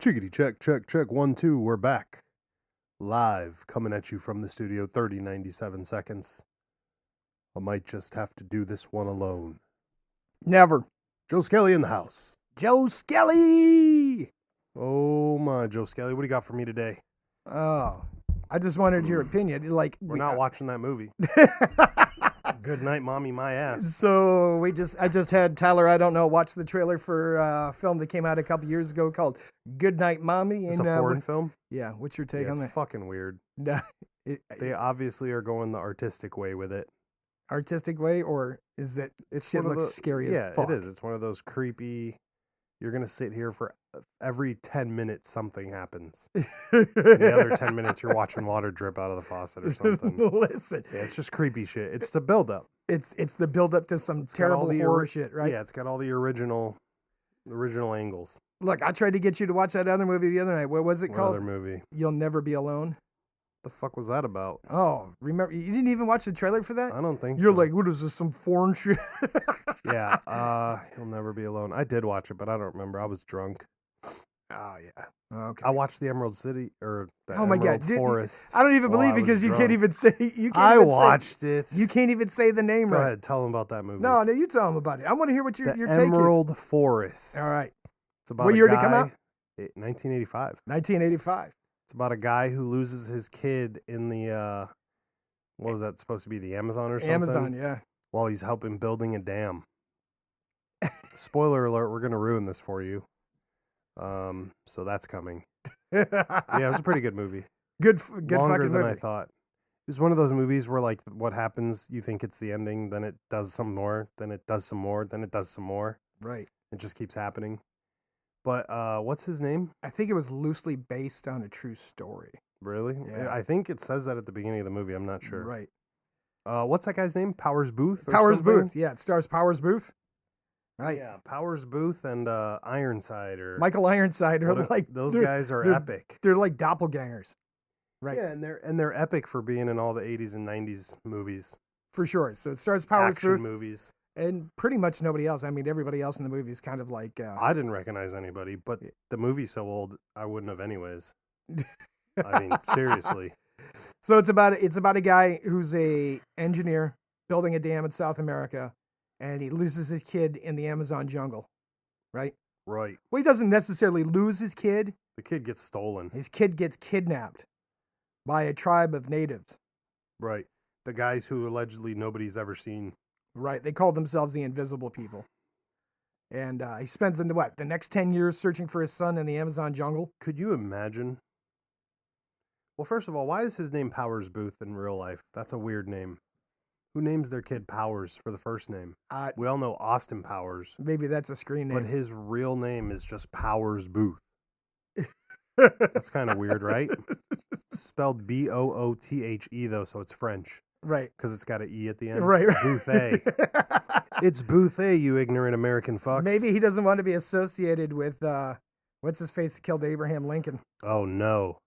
Chickity check, check, check, 1, 2, we're back. Live, coming at you from the studio, 97 seconds. I might just have to do this one alone. Never. Joe Skelly in the house. Joe Skelly! Oh my, Joe Skelly, what do you got for me today? Oh, I just wanted your opinion. Like We're not watching that movie. Good night, mommy, my ass. So I just had Tyler, I don't know, watch the trailer for a film that came out a couple years ago called Good Night Mommy. It's a foreign film? Yeah, what's your take Yeah, on it's that? fucking weird. Nah, They obviously are going the artistic way with it. artistic way, or is it shit one of looks the- scary Yeah, as fuck? it is. It's one of those creepy, you're going to sit here for every 10 minutes something happens. The other 10 minutes you're watching water drip out of the faucet or something. Listen, Yeah, it's just creepy shit. It's the build-up. it's the build up to some It's got all terrible the horror shit, right? Yeah, it's got all the original angles. Look, I tried to get you to watch that other movie the other night. What was it What called? other movie? You'll Never Be Alone. The fuck was that about? Oh, remember you didn't even watch the trailer for that? I don't think You're so. like, what is this? Some foreign shit? Yeah, You'll Never Be Alone. I did watch it, but I don't remember. I was drunk. Oh yeah. Okay. I watched the Emerald City or the Oh my God, Emerald dude, Forest. I don't even while believe I was because you can't drunk. even say you. Can't I even watched it. Say, you can't even say the name Go right. ahead, tell them about that movie. No, you tell them about it. I want to hear what your the take Emerald Forest. is. All right. It's about What a year did it come guy- out? 1985. 1985. It's about a guy who loses his kid in the what was that supposed to be, the Amazon or something? Amazon, yeah. While he's helping building a dam. Spoiler alert, we're gonna ruin this for you. So that's coming. Yeah, it was a pretty good movie. Good Longer fucking than movie. I thought. It was one of those movies where like what happens, you think it's the ending, then it does some more, then it does some more, then it does some more. Right. It just keeps happening. But what's his name? I think it was loosely based on a true story. Really? Yeah. I think it says that at the beginning of the movie. I'm not sure. Right. What's that guy's name? Powers Booth? Or Powers something? Booth. Yeah, it stars Powers Booth. Right. Yeah, Powers Booth and Ironside. Or Michael Ironside are what like those they're- guys are they're- epic. They're like doppelgangers. Right. Yeah, and they're epic for being in all the 80s and 90s movies. For sure. So it stars Powers Action Booth movies. and pretty much nobody else. I mean, everybody else in the movie is kind of like. I didn't recognize anybody, but the movie's so old, I wouldn't have anyways. I mean, seriously. So it's about a guy who's a engineer building a dam in South America, and he loses his kid in the Amazon jungle. Right. Right. Well, he doesn't necessarily lose his kid. The kid gets stolen. His kid gets kidnapped by a tribe of natives. Right. The guys who allegedly nobody's ever seen. Right. They call themselves the Invisible People. And he spends the next 10 years searching for his son in the Amazon jungle. Could you imagine? Well, first of all, why is his name Powers Booth in real life? That's a weird name. Who names their kid Powers for the first name? We all know Austin Powers, Maybe that's a screen name. but his real name is just Powers Booth. That's kind of weird, right? It's spelled Boothe, though, so it's French Right. because it's got an E at the end. Right. Booth. It's Booth, you ignorant American fucks. Maybe he doesn't want to be associated with what's his face that killed Abraham Lincoln. Oh, no.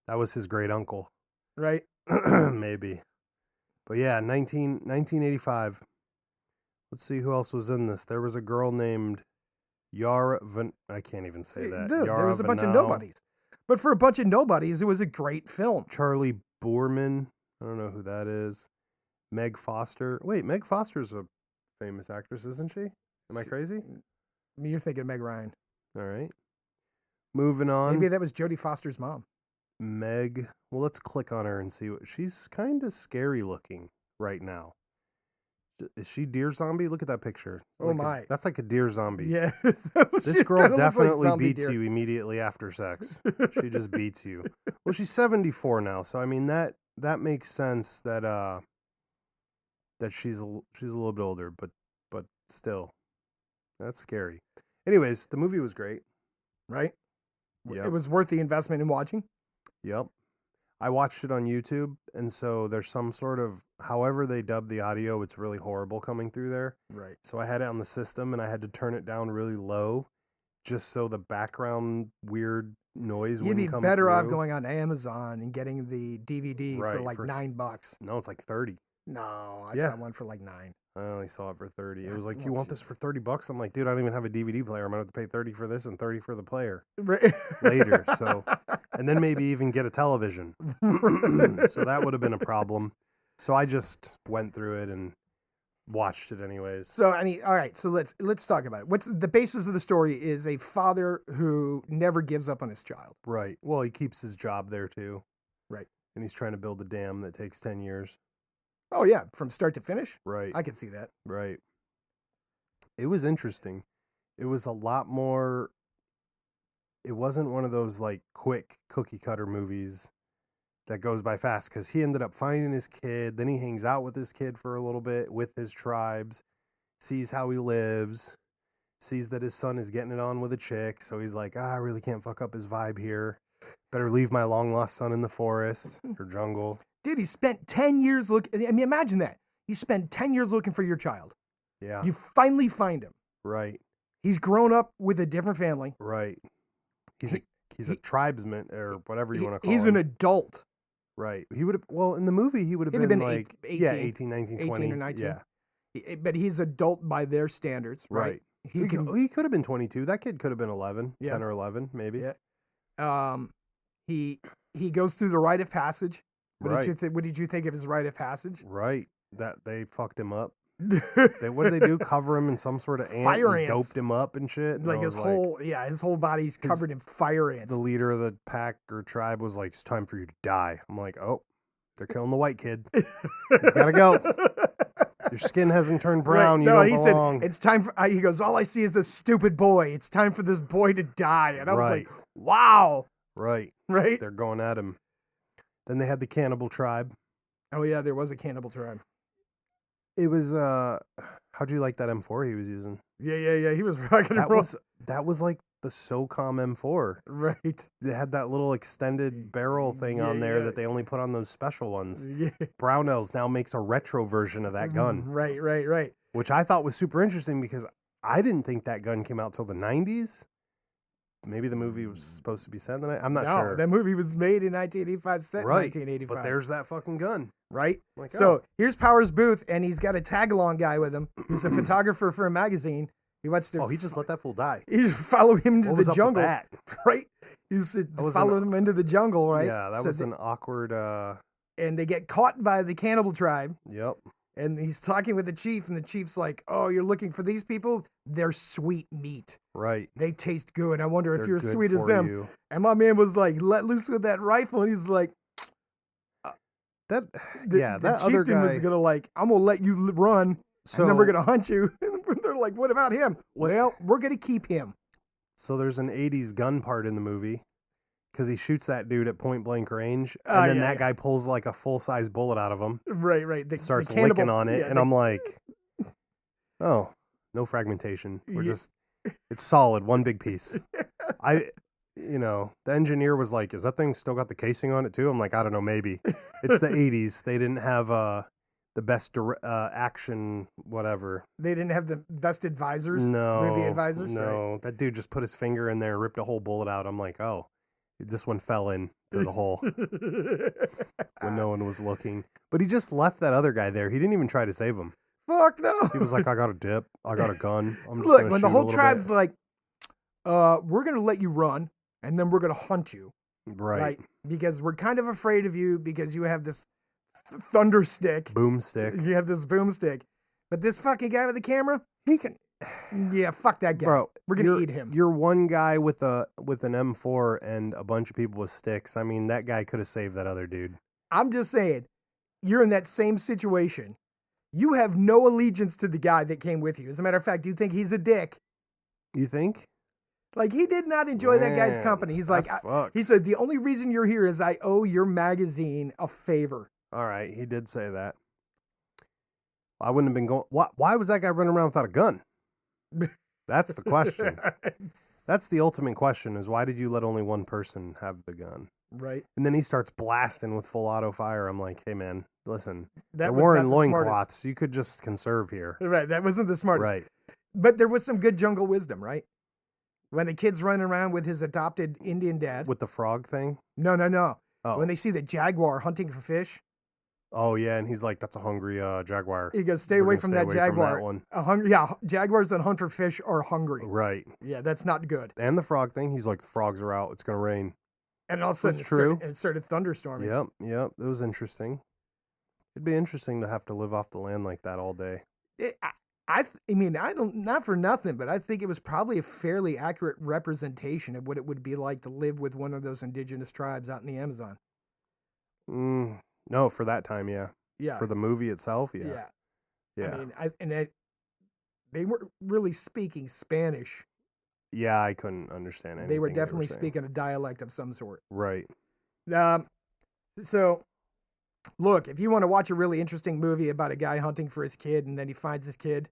That was his great uncle. Right. Maybe. But yeah, 1985. Let's see who else was in this. There was a girl named Yara Van... I can't even say that. Dude, there Yara was a bunch of Vanel, nobodies. But for a bunch of nobodies, it was a great film. Charlie Boorman. I don't know who that is. Meg Foster. Wait, Meg Foster's a famous actress, isn't she? Am I crazy? I mean, you're thinking Meg Ryan. All right. Moving on. Maybe that was Jodie Foster's mom. Meg. Well, let's click on her and see what she's kind of scary looking right now. Is she deer zombie? Look at that picture. Oh my. That's like a deer zombie. Yeah. This girl definitely beats you immediately after sex. She just beats you. Well, she's 74 now, so I mean that makes sense that that she's a little bit older, but still, that's scary. Anyways, the movie was great. Right? Yep. It was worth the investment in watching. Yep. I watched it on YouTube, and so there's some sort of, however they dub the audio, it's really horrible coming through there. Right. So I had it on the system, and I had to turn it down really low, just so the background weird noise You'd wouldn't be come better off through. going on Amazon and getting the DVD for Right, like for- $9. No, it's like 30. No, I Yeah. saw one for like $9. I only saw it for 30. It was like, you want this for $30? I'm like, dude, I don't even have a DVD player. I'm gonna have to pay 30 for this and 30 for the player later. So, and then maybe even get a television. So that would have been a problem. So I just went through it and watched it anyways. So I mean, all right. So let's talk about it. What's the basis of the story? Is a father who never gives up on his child. Right. Well, he keeps his job there too. Right. And he's trying to build a dam that takes 10 years. Oh yeah, from start to finish. Right. I could see that. Right. It was interesting. It was a lot more. It wasn't one of those like quick cookie cutter movies that goes by fast, because he ended up finding his kid. Then he hangs out with his kid for a little bit with his tribes, sees how he lives, sees that his son is getting it on with a chick. So he's like, I really can't fuck up his vibe here. Better leave my long lost son in the forest or jungle. Dude, he spent 10 years looking. I mean, imagine that. He spent 10 years looking for your child. Yeah. You finally find him. Right. He's grown up with a different family. Right. He's a tribesman or whatever you want to call him. He's an adult. Right. He would have, well, in the movie, he would have been like, 18, 19, 20. 18 or 19. Yeah. But he's adult by their standards, right? He could have been 22. That kid could have been 11, Yeah. 10 or 11, maybe. Yeah. He goes through the rite of passage. Right. What did you think of his rite of passage? Right. That they fucked him up. What did they do? Cover him in some sort of ant Fire and ants. doped him up and shit? And Like his whole body's covered in fire ants. The leader of the pack or tribe was like, it's time for you to die. I'm like, oh, they're killing the white kid. He's got to go. Your skin hasn't turned brown. Right. You don't belong. Said, it's time for, he goes, all I see is a stupid boy. It's time for this boy to die. And I was like, wow. Right. Right. They're going at him. Then they had the cannibal tribe. Oh, yeah, there was a cannibal tribe. It was, how'd you like that M4 he was using? Yeah. He was rocking and rolling. That was like the SOCOM M4. Right. They had that little extended barrel thing on there that they only put on those special ones. Yeah. Brownells now makes a retro version of that gun. Right. Which I thought was super interesting because I didn't think that gun came out till the 90s. Maybe the movie was supposed to be set in the night. I'm not sure. No, that movie was made in 1985, set in 1985. But there's that fucking gun. Right? Like, so here's Powers Booth, and he's got a tag-along guy with him who's a photographer for a magazine. He wants to. Oh, he just let that fool die. He follow him into the jungle. Right? He said follow him into the jungle, right? Yeah, that was an awkward. And they get caught by the cannibal tribe. Yep. And he's talking with the chief, and the chief's like, "Oh, you're looking for these people? They're sweet meat. Right. They taste good. I wonder if you're as sweet as them." You. And my man was like, "Let loose with that rifle," and he's like, "That the other guy was gonna like, I'm gonna let you run, and then we're gonna hunt you." And they're like, "What about him?" Well, we're gonna keep him. So there's an '80s gun part in the movie. Because he shoots that dude at point blank range, and then that guy pulls like a full size bullet out of him. Right. Starts licking on it, and I'm like, oh, no fragmentation. It's solid, one big piece. The engineer was like, is that thing still got the casing on it too? I'm like, I don't know, maybe. It's the '80s. They didn't have the best action, whatever. They didn't have the best advisors. No, movie advisors. No, right. That dude just put his finger in there, and ripped a whole bullet out. I'm like, oh. This one fell into the hole when no one was looking. But he just left that other guy there. He didn't even try to save him. Fuck no. He was like, I got a dip. I got a gun. I'm just Look, when the whole tribe's like, we're going to let you run, and then we're going to hunt you. Right. Because we're kind of afraid of you because you have this thunder stick. Boomstick. You have this boomstick. But this fucking guy with the camera, he can... Yeah, fuck that guy. Bro, we're gonna eat him. You're one guy with an M4 and a bunch of people with sticks. I mean, that guy could have saved that other dude. I'm just saying, you're in that same situation. You have no allegiance to the guy that came with you. As a matter of fact, you think he's a dick. You think? Like, he did not enjoy that guy's company. He's like, he said, the only reason you're here is I owe your magazine a favor. All right, he did say that. I wouldn't have been going. Why was that guy running around without a gun? That's the question. That's the ultimate question is why did you let only one person have the gun? Right. And then he starts blasting with full auto fire. I'm like, hey, man, listen. They're wearing loincloths. You could just conserve here. Right. That wasn't the smartest. Right. But there was some good jungle wisdom, right? When the kid's running around with his adopted Indian dad. With the frog thing? No. Oh. When they see the jaguar hunting for fish. Oh yeah, and he's like, "That's a hungry jaguar." He goes, "Stay We're away gonna from stay that away jaguar." one. Jaguars that hunt for fish are hungry. Right. Yeah, that's not good. And the frog thing, he's like, "The frogs are out. It's gonna rain." And all of a sudden, it started thunderstorming. Yep. It was interesting. It'd be interesting to have to live off the land like that all day. I mean, I don't, not for nothing, but I think it was probably a fairly accurate representation of what it would be like to live with one of those indigenous tribes out in the Amazon. No, for that time, yeah. Yeah. For the movie itself, yeah. I mean, they weren't really speaking Spanish. Yeah, I couldn't understand anything. They were definitely speaking a dialect of some sort. Right. So, look, if you want to watch a really interesting movie about a guy hunting for his kid and then he finds his kid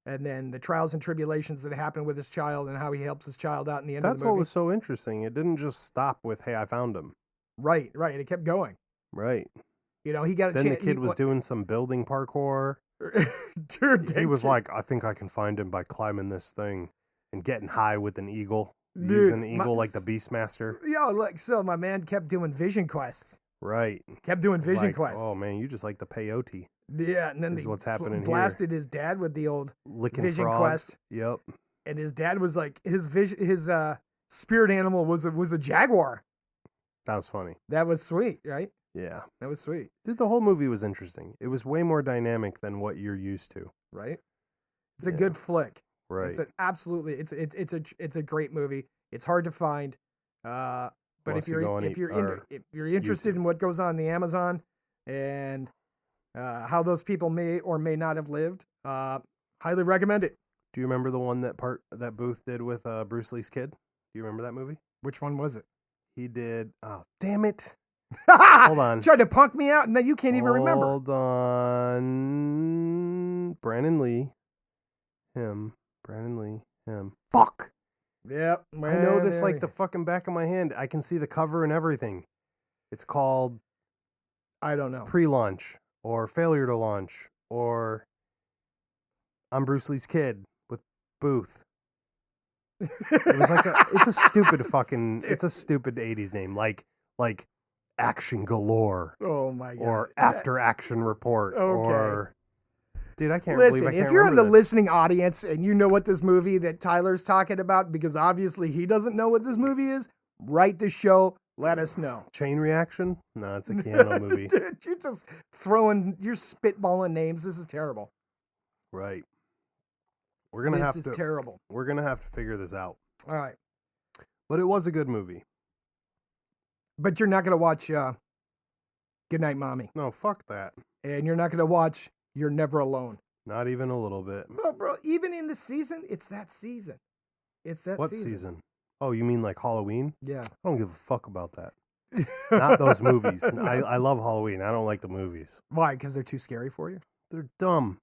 and then the trials and tribulations that happen with his child and how he helps his child out in the end of the movie. That's what was so interesting. It didn't just stop with, "Hey, I found him." Right. It kept going. Right. You know, he got a chance. Then the kid was doing some building parkour. Dude, he was like, "I think I can find him by climbing this thing and getting high with an eagle." Dude, using an eagle like the Beastmaster. So my man kept doing vision quests. Right. Kept doing vision quests. Oh man, you just like the peyote. Yeah, and then what's happening blasted his dad with the old licking vision frogs. quest. Yep. And his dad was like his spirit animal was a jaguar. That was funny. That was sweet, right? Yeah. That was sweet. Dude, the whole movie was interesting. It was way more dynamic than what you're used to. Right? It's a good flick. Right. It's a great movie. It's hard to find. But if you're interested in what goes on in the Amazon and how those people may or may not have lived, highly recommend it. Do you remember the one that Booth did with Bruce Lee's kid? Do you remember that movie? Which one was it? He did. Oh, damn it! Hold on. Tried to punk me out, and then you can't even remember. Hold on. Brandon Lee. Him. Brandon Lee. Him. Fuck. Yep. I know this like the fucking back of my hand. I can see the cover and everything. It's called, I don't know, Pre-Launch or Failure to Launch or I'm Bruce Lee's Kid with Booth. It was like it's a stupid it's a stupid 80s name like Action Galore. Oh my god. Or After Action Report. Okay. Or dude, I can't believe I can't if you're in the this. listening audience and you know what this movie that Tyler's talking about, because obviously he doesn't know what this movie is, write the show, let us know. Chain Reaction? No, it's a Keanu movie. Dude, you're just you're spitballing names. This is terrible. Right. This is terrible. We're gonna have to figure this out. All right. But it was a good movie. But you're not gonna watch Goodnight Mommy. No, fuck that. And you're not gonna watch You're Never Alone. Not even a little bit. Bro, even in the season, it's that season. What season? Oh, you mean like Halloween? Yeah. I don't give a fuck about that. Not those movies. I love Halloween. I don't like the movies. Why? Because they're too scary for you? They're dumb.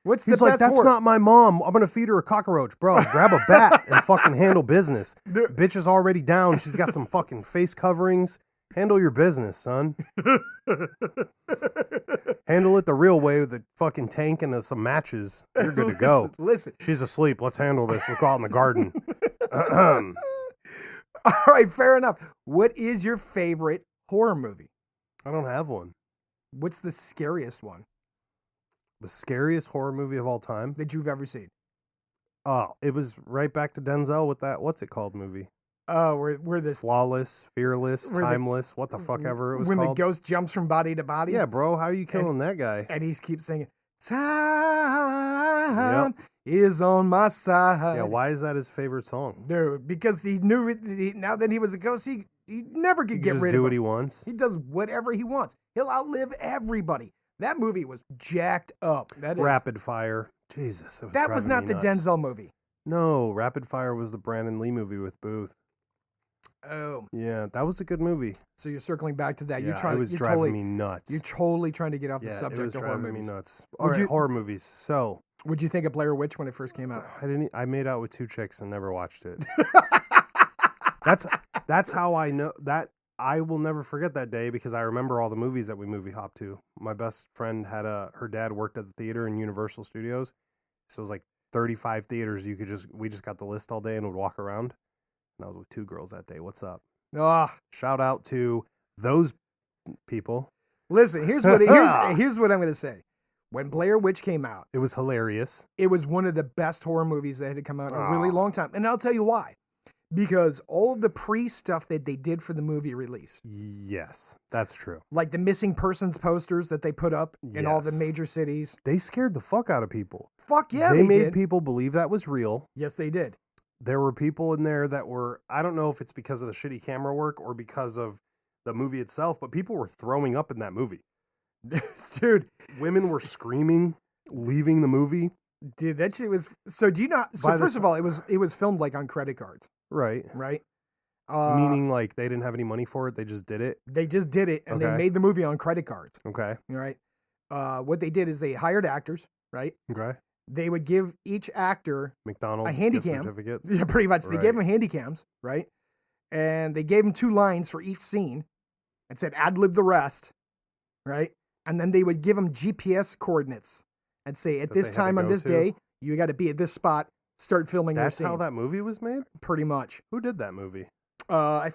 He's like, that's not my mom. I'm going to feed her a cockroach. Bro, grab a bat and fucking handle business. Bitch is already down. She's got some fucking face coverings. Handle your business, son. Handle it the real way with a fucking tank and some matches. You're good to go. Listen. She's asleep. Let's handle this. Let's go out in the garden. All right, fair enough. What is your favorite horror movie? I don't have one. What's the scariest one? The scariest horror movie of all time? That you've ever seen? Oh, it was right back to Denzel with that, what's it called movie? Oh, we're this Flawless, Fearless, Timeless, what the fuck ever it was when called. When the ghost jumps from body to body? Yeah, bro, how are you killing that guy? And he keeps singing, time is on my side. Yeah, why is that his favorite song? Dude, because he knew now that he was a ghost, he never could get rid of it. Just do what he wants? He does whatever he wants. He'll outlive everybody. That movie was jacked up. Rapid Fire. Jesus. That was not the Denzel movie. No, Rapid Fire was the Brandon Lee movie with Booth. Oh. Yeah, that was a good movie. So you're circling back to that. Yeah, it was driving me nuts. You're totally trying to get off the subject of horror movies. It was driving me nuts. All right, horror movies. So. What'd you think of Blair Witch when it first came out? I made out with 2 chicks and never watched it. That's how I know that. I will never forget that day because I remember all the movies that we movie hopped to. My best friend had her dad worked at the theater in Universal Studios. So it was like 35 theaters. We just got the list all day and would walk around. And I was with 2 girls that day. What's up? Ah, shout out to those people. Listen, here's what I'm going to say. When Blair Witch came out, it was hilarious. It was one of the best horror movies that had come out in a really long time. And I'll tell you why. Because all of the pre-stuff that they did for the movie release. Yes, that's true. Like the missing persons posters that they put up in all the major cities. They scared the fuck out of people. Fuck yeah, they made people believe that was real. Yes, they did. There were people in there that were, I don't know if it's because of the shitty camera work or because of the movie itself, but people were throwing up in that movie. Dude. Women were screaming, leaving the movie. Dude, that shit was... So do you not... So first of all, it was filmed like on credit cards. Right. Right? Meaning like they didn't have any money for it. They just did it. They just did it, and they made the movie on credit cards. Okay. Right? What they did is they hired actors, right? Okay. They would give each actor McDonald's a handy cam. Certificates. Yeah, pretty much. Right. They gave them handy cams, right? And they gave them 2 lines for each scene and said ad-lib the rest, right? And then they would give them GPS coordinates and say, at this time on this day, you got to be at this spot. Start filming. That's how that movie was made? Pretty much. Who did that movie? I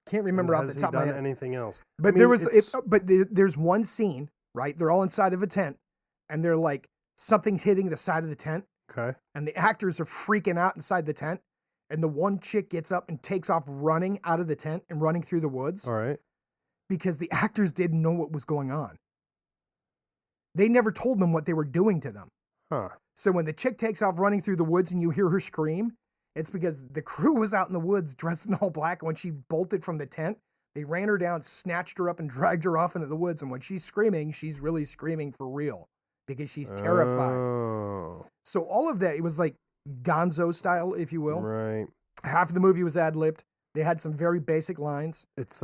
can't remember off the top of my head. Anything else? But there's one scene, right? They're all inside of a tent, and they're like, something's hitting the side of the tent. Okay. And the actors are freaking out inside the tent, and the one chick gets up and takes off running out of the tent and running through the woods. All right. Because the actors didn't know what was going on. They never told them what they were doing to them. Huh. So when the chick takes off running through the woods and you hear her scream, it's because the crew was out in the woods dressed in all black. And when she bolted from the tent, they ran her down, snatched her up, and dragged her off into the woods. And when she's screaming, she's really screaming for real because she's terrified. Oh. So all of that, it was like Gonzo style, if you will. Right. Half of the movie was ad-libbed. They had some very basic lines. It's,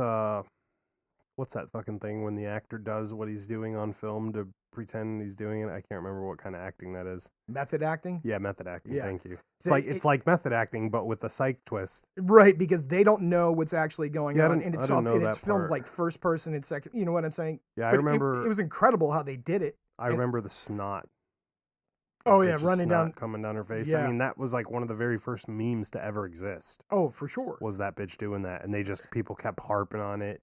what's that fucking thing when the actor does what he's doing on film to pretend he's doing it? I can't remember what kind of acting that is. Method acting? Yeah, method acting. Yeah. Thank you. It's like method acting, but with a psych twist. Right, because they don't know what's actually going on, and it's filmed part. like first person and second. You know what I'm saying? Yeah, I remember. It was incredible how they did it. I remember the snot. Oh yeah, running down, coming down her face. Yeah. I mean, that was like one of the very first memes to ever exist. Oh, for sure. Was that bitch doing that? And people kept harping on it.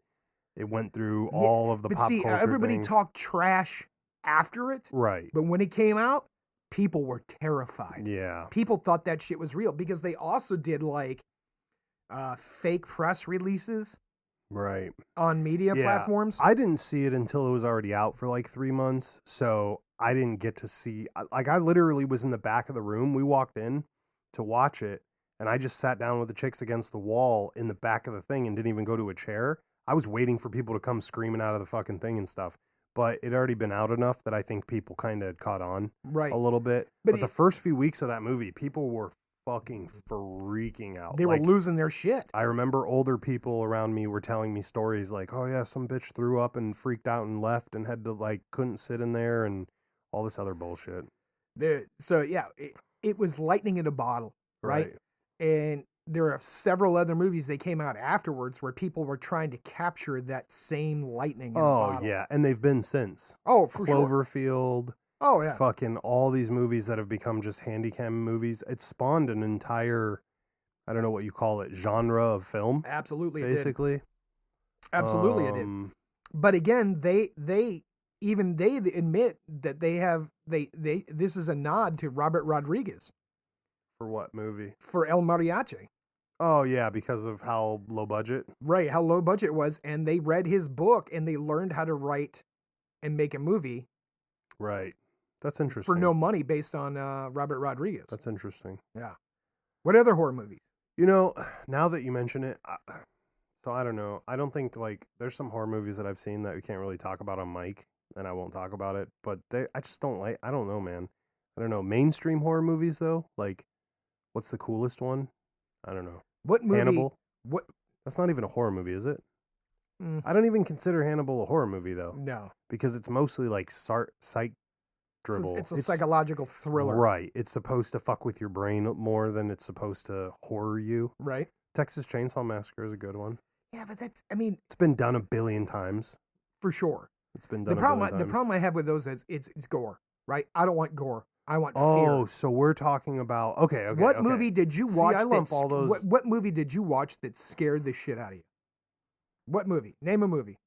It went through all of the pop culture everybody things. talked trash after it, right? But when it came out, people were terrified. Yeah, people thought that shit was real because they also did like fake press releases, right, on media platforms. I didn't see it until it was already out for like 3 months, so I didn't get to see. Like, I literally was in the back of the room. We walked in to watch it, and I just sat down with the chicks against the wall in the back of the thing and didn't even go to a chair. I was waiting for people to come screaming out of the fucking thing and stuff. But it had already been out enough that I think people kind of caught on a little bit. But the first few weeks of that movie, people were fucking freaking out. They were losing their shit. I remember older people around me were telling me stories like, oh yeah, some bitch threw up and freaked out and left and had to couldn't sit in there and all this other bullshit. So yeah, it was lightning in a bottle, right? And there are several other movies that came out afterwards where people were trying to capture that same lightning in a bottle. Oh, yeah. And they've been since. Oh, for Cloverfield. Sure. Oh, yeah. Fucking all these movies that have become just handycam movies. It spawned an entire, I don't know what you call it, genre of film. Absolutely, basically. It did. Absolutely, it did. But again, they admit that this is a nod to Robert Rodriguez. For what movie? For El Mariachi. Oh, yeah, because of how low budget? Right, how low budget it was. And they read his book and they learned how to write and make a movie. Right. That's interesting. For no money based on Robert Rodriguez. That's interesting. Yeah. What other horror movies? You know, now that you mention it, so I don't know. I don't think, there's some horror movies that I've seen that we can't really talk about on mic, and I won't talk about it. But I just don't I don't know, man. I don't know. Mainstream horror movies, though? What's the coolest one? I don't know. What movie? Hannibal. What? That's not even a horror movie, is it? I don't even consider Hannibal a horror movie, though. No. Because it's mostly psych dribble. It's a psychological thriller. Right. It's supposed to fuck with your brain more than it's supposed to horror you. Right. Texas Chainsaw Massacre is a good one. Yeah, but it's been done a billion times. For sure. It's been done the problem I have with those is it's gore, right? I don't want gore. I want fear. Oh, so we're talking about okay. What movie did you watch? I lump all those. What movie did you watch that scared the shit out of you? What movie? Name a movie.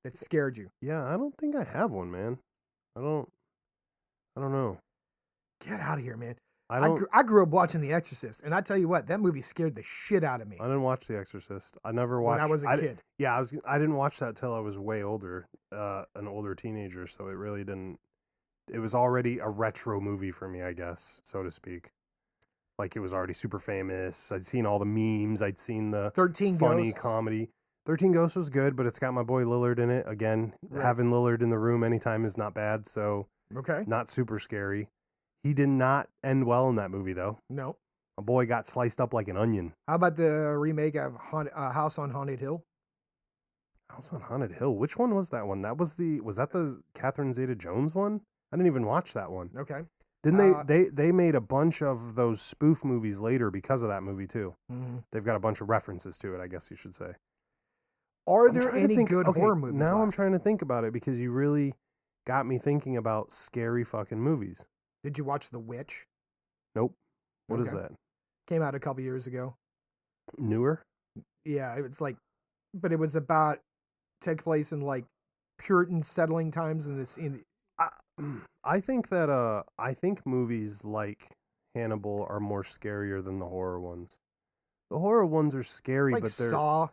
that scared you? Yeah, I don't think I have one, man. I don't know. Get out of here, man. I grew up watching The Exorcist, and I tell you what, that movie scared the shit out of me. I didn't watch The Exorcist. I never watched. When I was a kid. I didn't watch that till I was way older, an older teenager. So it really didn't. It was already a retro movie for me, I guess, so to speak. Like, it was already super famous. I'd seen all the memes. I'd seen the 13 funny Ghosts. comedy. 13 Ghosts was good, but it's got my boy Lillard in it. Again, having Lillard in the room anytime is not bad. So not super scary. He did not end well in that movie, though. No. My boy got sliced up like an onion. How about the remake of House on Haunted Hill? House on Haunted Hill? Which one was that one? Was that the Catherine Zeta-Jones one? I didn't even watch that one. Okay. Didn't they made a bunch of those spoof movies later because of that movie, too. Mm-hmm. They've got a bunch of references to it, I guess you should say. Are there any good horror movies now left? I'm trying to think about it because you really got me thinking about scary fucking movies. Did you watch The Witch? Nope. What is that? Came out a couple years ago. Newer? Yeah, it's like, but it was about, take place in like Puritan settling times in this. I think movies like Hannibal are more scarier than the horror ones. The horror ones are scary, like but they're Saw.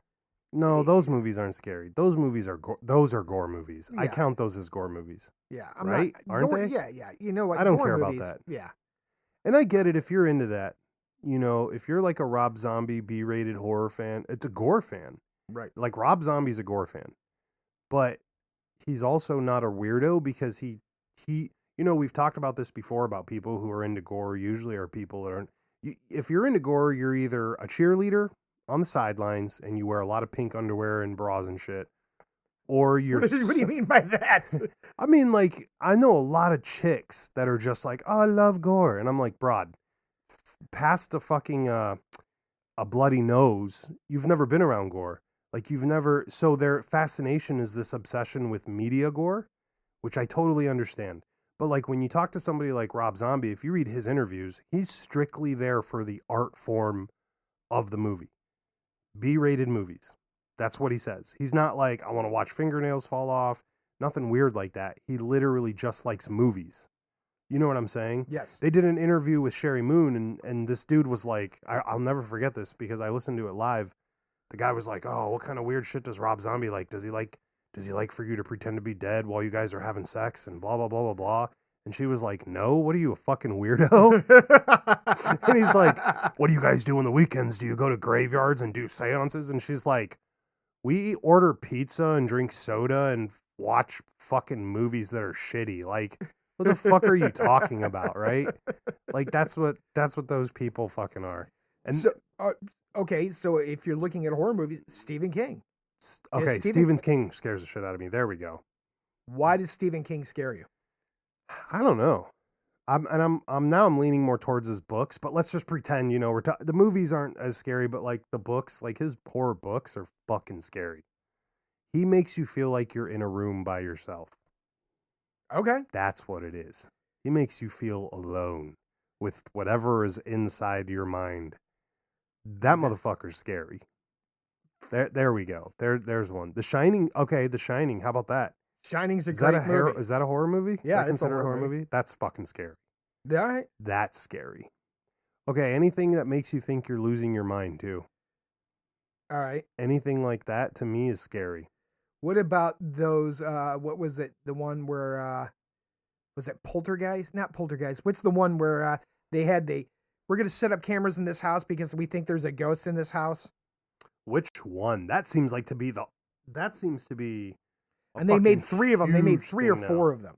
No, those movies aren't scary. Those movies are those are gore movies. Yeah. I count those as gore movies. Yeah, aren't they? Yeah. You know what? I don't care about that. Yeah, and I get it if you're into that. You know, if you're like a Rob Zombie B-rated horror fan, it's a gore fan, right? Like Rob Zombie's a gore fan, but he's also not a weirdo because he. You know, we've talked about this before about people who are into gore. Usually, are people that aren't. If you're into gore, you're either a cheerleader on the sidelines and you wear a lot of pink underwear and bras and shit, or you're what do you mean by that? I mean, like, I know a lot of chicks that are just like, oh, I love gore, and I'm like, broad, past a fucking a bloody nose, you've never been around gore. Like, you've never. So their fascination is this obsession with media gore, which I totally understand. But like, when you talk to somebody like Rob Zombie, if you read his interviews, he's strictly there for the art form of the movie. B-rated movies. That's what he says. He's not like, I want to watch fingernails fall off. Nothing weird like that. He literally just likes movies. You know what I'm saying? Yes. They did an interview with Sherry Moon, and this dude was like, I'll never forget this because I listened to it live. The guy was like, oh, what kind of weird shit does Rob Zombie like? Does he like for you to pretend to be dead while you guys are having sex and blah, blah, blah, blah, blah? And she was like, no, what are you, a fucking weirdo? And he's like, what do you guys do on the weekends? Do you go to graveyards and do seances? And she's like, we order pizza and drink soda and watch fucking movies that are shitty. Like, what the fuck are you talking about, right? Like, that's what those people fucking are. And so, okay, so if you're looking at horror movies, Stephen King. Okay, Stephen King scares the shit out of me. There we go. Why does Stephen King scare you? I don't know. I'm leaning more towards his books, but let's just pretend, you know, the movies aren't as scary, but like the books, like his horror books are fucking scary. He makes you feel like you're in a room by yourself. Okay. That's what it is. He makes you feel alone with whatever is inside your mind. That motherfucker's scary. There we go. There's one. The Shining. Okay, The Shining. How about that? Shining's a great movie. Is that a horror movie? Yeah, it's a horror movie. That's fucking scary. All right. That's scary. Okay, anything that makes you think you're losing your mind too. All right. Anything like that to me is scary. What about those? What was it? The one where was it Poltergeist? Not Poltergeist. What's the one where we're going to set up cameras in this house because we think there's a ghost in this house? Which one? That seems to be. And they made 3 of them. They made 3 or 4 of them.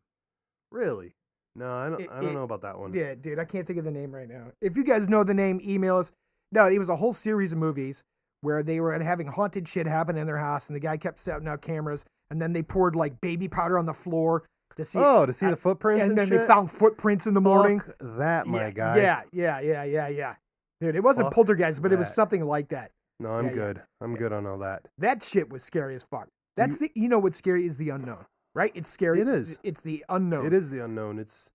Really? No, I don't know about that one. Yeah, dude, I can't think of the name right now. If you guys know the name, email us. No, it was a whole series of movies where they were having haunted shit happen in their house, and the guy kept setting out cameras, and then they poured like baby powder on the floor to see. Oh, to see the footprints, and then shit? They found footprints in the morning. Fuck that, my guy. Yeah. Dude, it wasn't Poltergeist, but it was something like that. No, I'm good. Yeah. I'm good on all that. That shit was scary as fuck. You know what's scary is the unknown, right? It's scary. It is. It's the unknown. It is the unknown. It's,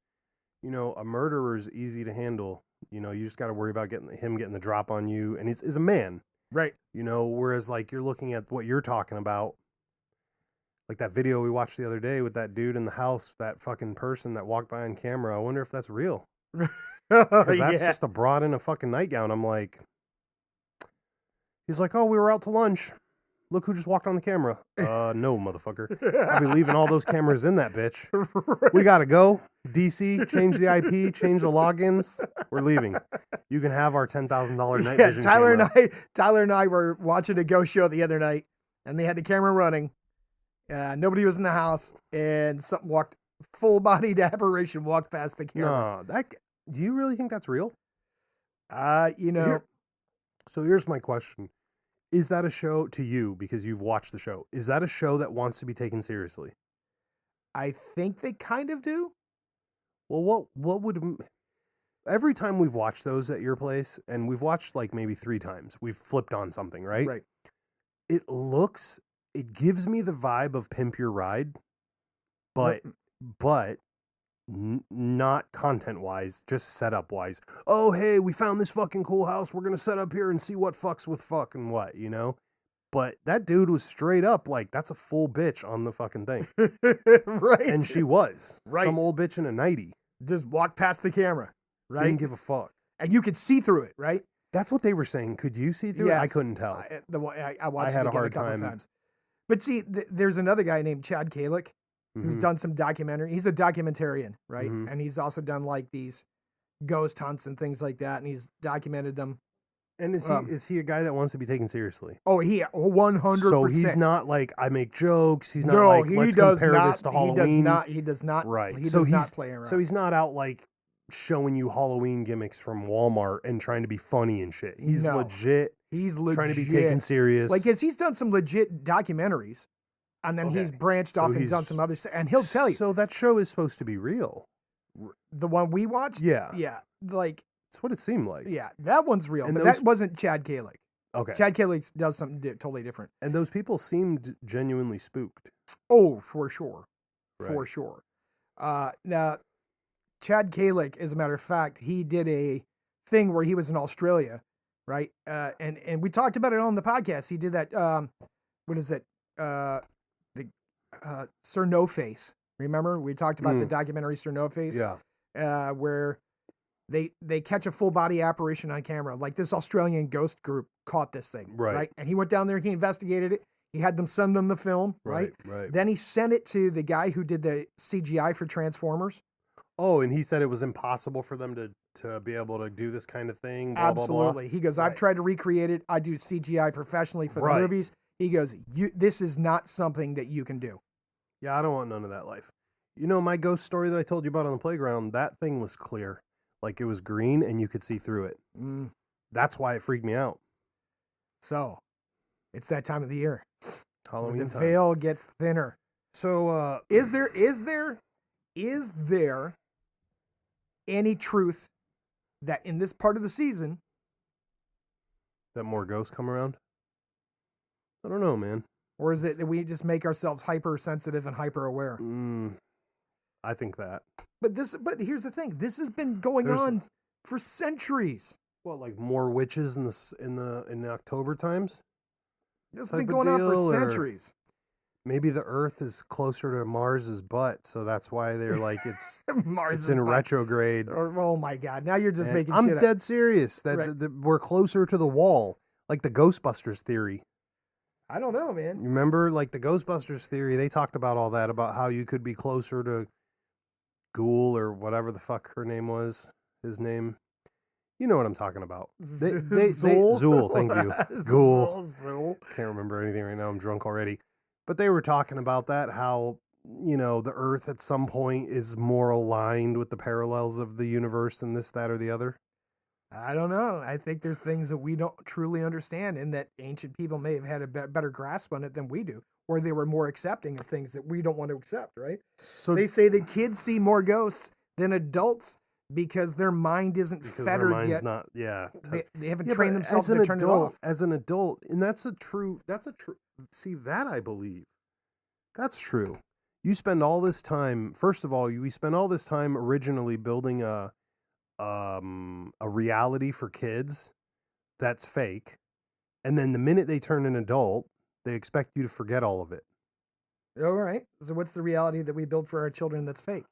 you know, a murderer is easy to handle. You know, you just got to worry about getting the drop on you, and he's a man, right? You know, whereas like you're looking at what you're talking about, Like that video we watched the other day with that dude in the house, that fucking person that walked by on camera. I wonder if that's real. Because that's just a broad in a fucking nightgown. I'm like, he's like, oh, we were out to lunch. Look who just walked on the camera. No, motherfucker. I'll be leaving all those cameras in that bitch. Right. We gotta go. DC, change the IP, change the logins. We're leaving. You can have our $10,000 night vision camera. Tyler and I were watching a ghost show the other night, and they had the camera running. Nobody was in the house, and something full-bodied apparition walked past the camera. No, do you really think that's real? So here's my question. Is that a show to you, because you've watched the show? Is that a show that wants to be taken seriously? I think they kind of do. Well, what would... Every time we've watched those at your place, and we've watched like maybe 3 times, we've flipped on something, right? Right. It gives me the vibe of Pimp Your Ride, but not content-wise, just setup-wise. Oh, hey, we found this fucking cool house. We're going to set up here and see what fucks with fucking what, you know? But that dude was straight up like, that's a full bitch on the fucking thing. Right. And she was. Right. Some old bitch in a nightie. Just walked past the camera, right? Didn't give a fuck. And you could see through it, right? That's what they were saying. Could you see through it? I couldn't tell. I watched it again a couple times. But see, there's another guy named Chad Kalick who's done some documentary. He's a documentarian, right? Mm-hmm. And he's also done like these ghost hunts and things like that, and he's documented them. And is he a guy that wants to be taken seriously? Oh, 100%. So he's not like, I make jokes. He's not like, let's compare this to Halloween. He does not. Right. He does not play around. So he's not out like showing you Halloween gimmicks from Walmart and trying to be funny and shit. He's legit. He's legit. Trying to be taken serious. Like, he's done some legit documentaries. And then he's branched off and done some other stuff. And he'll tell you. So that show is supposed to be real. The one we watched? Yeah. Yeah. Like, that's what it seemed like. Yeah. That one's real. But that wasn't Chad Kalick. Okay. Chad Kalick does something totally different. And those people seemed genuinely spooked. Oh, for sure. Right. For sure. Now, Chad Kalick, as a matter of fact, he did a thing where he was in Australia, right? And we talked about it on the podcast. He did that, what is it? Sir No Face. Remember? We talked about the documentary Sir No Face? Yeah. Where they catch a full body apparition on camera. Like, this Australian ghost group caught this thing. Right. And he went down there, he investigated it. He had them send them the film, right? Right. Then he sent it to the guy who did the CGI for Transformers. Oh, and he said it was impossible for them to be able to do this kind of thing. Blah, Absolutely. Blah, blah. He goes, I've tried to recreate it. I do CGI professionally for the movies. He goes, this is not something that you can do. Yeah, I don't want none of that life. You know, my ghost story that I told you about on the playground, that thing was clear. Like, it was green and you could see through it. That's why it freaked me out. So, it's that time of the year. Halloween the veil gets thinner. So, is there any truth that in this part of the season that more ghosts come around? I don't know, man. Or is it that we just make ourselves hypersensitive and hyper aware? I think that. But here's the thing. This has been going on for centuries. What, like more witches in the October times? It's been going on for centuries. Maybe the Earth is closer to Mars's butt, so that's why they're like it's Mars in retrograde. Oh my God! Now you're just making. I'm dead serious that we're closer to the wall, like the Ghostbusters theory. I don't know, man. You remember, like the Ghostbusters theory? They talked about all that, about how you could be closer to Ghoul or whatever the fuck her name was. His name. You know what I'm talking about. Zool, thank you. Ghoul. Zool. Can't remember anything right now. I'm drunk already. But they were talking about that, how, you know, the Earth at some point is more aligned with the parallels of the universe than this, that, or the other. I don't know. I think there's things that we don't truly understand, and that ancient people may have had a better grasp on it than we do, or they were more accepting of things that we don't want to accept, right? So they say that kids see more ghosts than adults because their mind isn't fettered their mind's yet. Not, yeah. They haven't trained themselves to turn it off. As an adult, and that's a true, see, that I believe. That's true. You spend all this time, first of all, we spend all this time originally building a reality for kids that's fake, and then the minute they turn an adult, they expect you to forget all of it. All right. So what's the reality that we build for our children that's fake?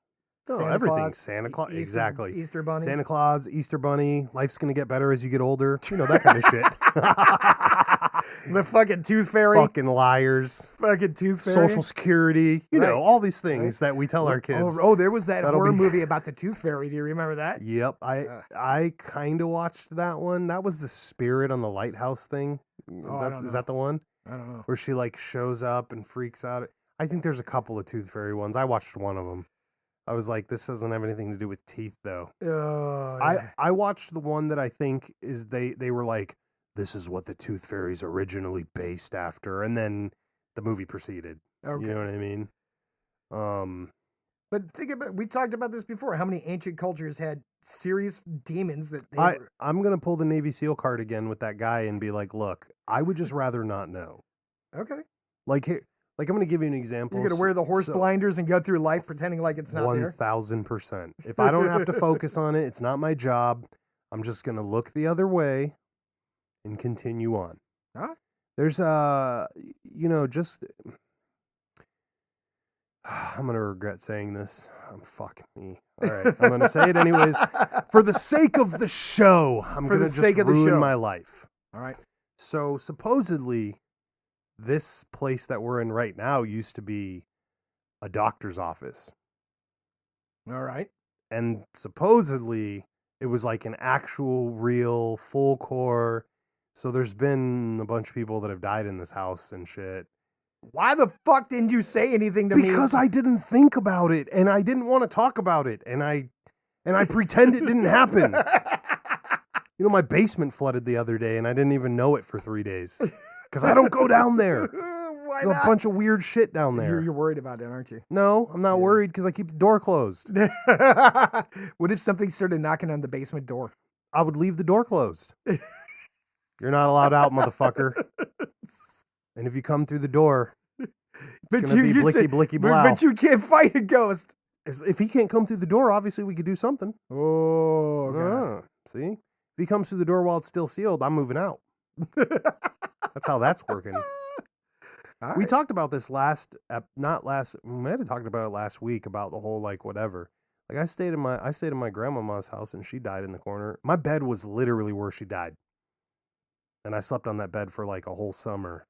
No, everything's Santa Claus. Exactly. Easter Bunny. Santa Claus, Easter Bunny. Life's going to get better as you get older. You know, that kind of shit. The fucking Tooth Fairy. Fucking liars. Fucking Tooth Fairy. Social Security. You know, all these things that we tell our kids. Oh, there was that horror movie about the Tooth Fairy. Do you remember that? Yep. I kind of watched that one. That was the Spirit on the Lighthouse thing. Is that the one? I don't know. Where she like shows up and freaks out. I think there's a couple of Tooth Fairy ones. I watched one of them. I was like, this doesn't have anything to do with teeth, though. Oh, yeah. I watched the one that I think is they were like, this is what the Tooth Fairy's originally based after, and then the movie proceeded. Okay. You know what I mean? But think about, we talked about this before. How many ancient cultures had serious demons that I'm gonna pull the Navy SEAL card again with that guy and be like, look, I would just rather not know. Okay. Like, I'm going to give you an example. You're going to wear the horse blinders and go through life pretending like it's not there? 1,000%. If I don't have to focus on it, it's not my job. I'm just going to look the other way and continue on. Huh? There's, just... I'm going to regret saying this. Fuck me. All right. I'm going to say it anyways. For the sake of the show, I'm going to just ruin my life. All right. So, supposedly... this place that we're in right now used to be a doctor's office. All right. And supposedly it was like an actual, real, full core. So there's been a bunch of people that have died in this house and shit. Why the fuck didn't you say anything to me? Because I didn't think about it and I didn't want to talk about it. And I pretend it didn't happen. You know, my basement flooded the other day and I didn't even know it for 3 days. Because I don't go down there. Why There's a bunch of weird shit down there. You're worried about it, aren't you? No, I'm not worried because I keep the door closed. What if something started knocking on the basement door? I would leave the door closed. You're not allowed out, motherfucker. And if you come through the door, it's going to be blicky, blicky, blow. But you can't fight a ghost. If he can't come through the door, obviously we could do something. Oh, God. See? If he comes through the door while it's still sealed, I'm moving out. That's how that's working. Right. We talked about this we might have talked about it last week about the whole, like, whatever. Like, I stayed in my grandmama's house and she died in the corner. My bed was literally where she died. And I slept on that bed for like a whole summer.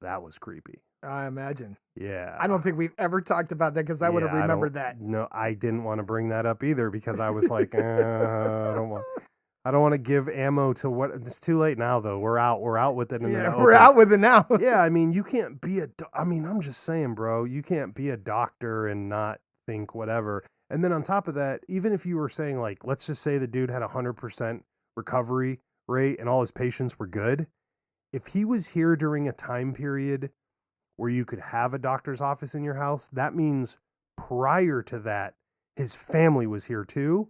That was creepy. I imagine. Yeah. I don't think we've ever talked about that because I would have remembered that. No, I didn't want to bring that up either because I was like, I don't want to give ammo to what. It's too late now, though. We're out with it. We're out with it now. Yeah, I mean, you can't be I'm just saying, bro. You can't be a doctor and not think whatever. And then on top of that, even if you were saying, like, let's just say the dude had 100% recovery rate and all his patients were good. If he was here during a time period where you could have a doctor's office in your house, that means prior to that, his family was here too.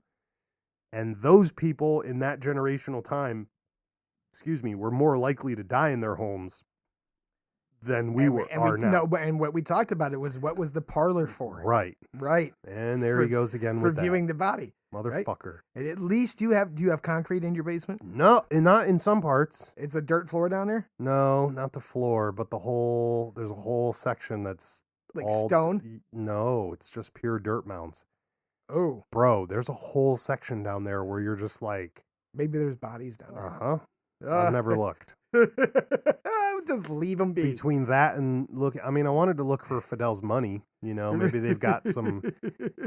And those people in that generational time, were more likely to die in their homes than we are now. No, and what we talked about was what was the parlor for? Right. And there he goes again with viewing the body. Motherfucker. Right? And at least do you have concrete in your basement? No, not in some parts. It's a dirt floor down there? No, not the floor, but there's a whole section that's like stone? No, it's just pure dirt mounds. Oh. Bro, there's a whole section down there where you're just like... maybe there's bodies down there. Uh-huh. I've never looked. Just leave them be. Between that and I wanted to look for Fidel's money. You know, maybe they've got some